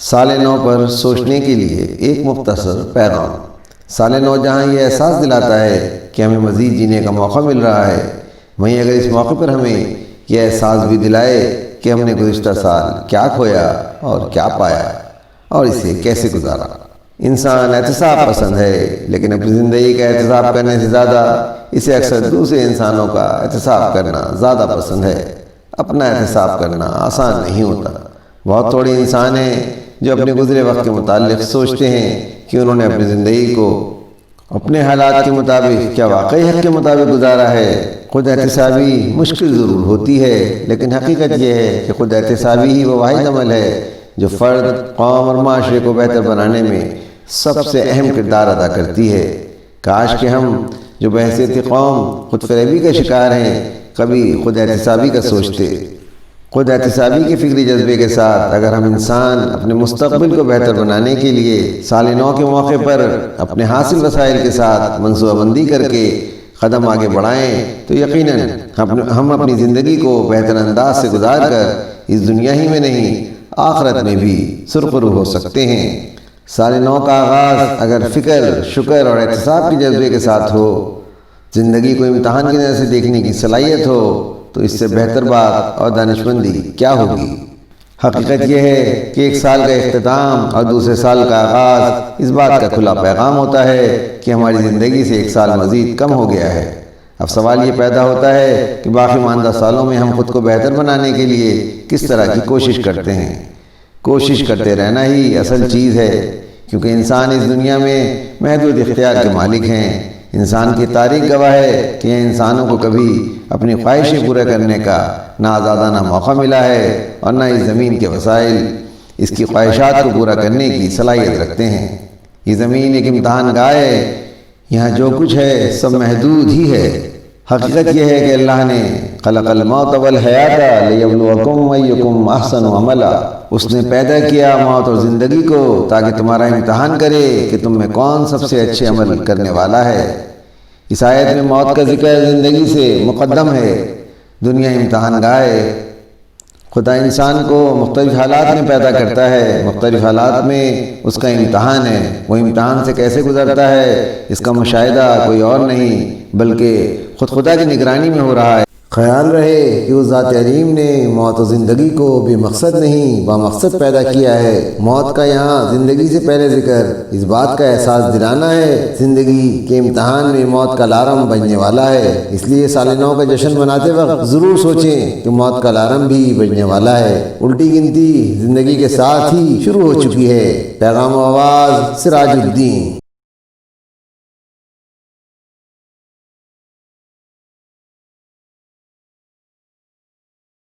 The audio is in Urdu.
سال نو پر سوچنے کے لیے ایک مختصر پیغام۔ سال نو جہاں یہ احساس دلاتا ہے کہ ہمیں مزید جینے کا موقع مل رہا ہے، وہیں اگر اس موقع پر ہمیں یہ احساس بھی دلائے کہ ہم نے گزشتہ سال کیا کھویا اور کیا پایا اور اسے کیسے گزارا۔ انسان احتساب پسند ہے، لیکن اپنی زندگی کا احتساب کرنے سے زیادہ اسے اکثر دوسرے انسانوں کا احتساب کرنا زیادہ پسند ہے۔ اپنا احتساب کرنا آسان نہیں ہوتا۔ بہت تھوڑے انسان ہیں جو اپنے گزرے وقت کے متعلق سوچتے ہیں کہ انہوں نے اپنی زندگی کو اپنے حالات کے مطابق کیا واقعی حق کے مطابق گزارا ہے۔ خود احتسابی مشکل ضرور ہوتی ہے، لیکن حقیقت یہ ہے کہ خود احتسابی ہی وہ واحد عمل ہے جو فرد، قوم اور معاشرے کو بہتر بنانے میں سب سے اہم کردار ادا کرتی ہے۔ کاش کہ ہم جو بحیثیت قوم خود فریبی کا شکار ہیں کبھی خود احتسابی کا سوچتے۔ خود احتسابی کے فکری جذبے کے ساتھ اگر ہم انسان اپنے مستقبل کو بہتر بنانے کے لیے سال نو کے موقع پر اپنے حاصل وسائل کے ساتھ منصوبہ بندی کر کے قدم آگے بڑھائیں تو یقیناً ہم اپنی زندگی کو بہتر انداز سے گزار کر اس دنیا ہی میں نہیں آخرت میں بھی سرخرو ہو سکتے ہیں۔ سال نو کا آغاز اگر فکر، شکر اور احتساب کے جذبے کے ساتھ ہو، زندگی کو امتحان کی نظر سے دیکھنے کی صلاحیت ہو، تو اس سے بہتر بات اور دانشمندی کیا ہوگی۔ حقیقت یہ ہے کہ ایک سال کا اختتام اور دوسرے سال کا آغاز اس بات کا کھلا پیغام ہوتا ہے کہ ہماری زندگی سے ایک سال مزید کم ہو گیا ہے۔ اب سوال یہ پیدا ہوتا ہے کہ باقی ماندہ سالوں میں ہم خود کو بہتر بنانے کے لیے کس طرح کی کوشش کرتے ہیں۔ کوشش کرتے رہنا ہی اصل چیز ہے، کیونکہ انسان اس دنیا میں محدود اختیار کے مالک ہیں۔ انسان کی تاریخ گواہ ہے کہ انسانوں کو کبھی اپنی خواہشیں پورے کرنے کا نہ آزادانہ موقع ملا ہے اور نہ اس زمین کے وسائل اس کی خواہشات کو پورا کرنے کی صلاحیت رکھتے ہیں۔ یہ زمین ایک امتحان گاہ ہے، یہاں جو کچھ ہے سب محدود ہی ہے۔ حقیقت یہ ہے کہ اللہ نے خلق الموت والحیات لیبلوکم ایکم احسن عملا، اس نے پیدا کیا موت اور زندگی کو تاکہ تمہارا امتحان کرے کہ تم میں کون سب سے اچھے عمل کرنے والا ہے۔ اس آیت میں موت کا ذکر زندگی سے مقدم ہے۔ دنیا امتحان گاہ ہے۔ خدا انسان کو مختلف حالات میں پیدا کرتا ہے، مختلف حالات میں اس کا امتحان ہے۔ وہ امتحان سے کیسے گزرتا ہے اس کا مشاہدہ کوئی اور نہیں بلکہ خود خدا کی نگرانی میں ہو رہا ہے۔ خیال رہے کہ اس ذات علیم نے موت و زندگی کو بے مقصد نہیں بامقصد پیدا کیا ہے۔ موت کا یہاں زندگی سے پہلے ذکر اس بات کا احساس دلانا ہے زندگی کے امتحان میں موت کا الارم بجنے والا ہے۔ اس لیے سال نو کا جشن مناتے وقت ضرور سوچیں کہ موت کا الارم بھی بجنے والا ہے۔ الٹی گنتی زندگی کے ساتھ ہی شروع ہو چکی ہے۔ پیغام و آواز سراج الدین۔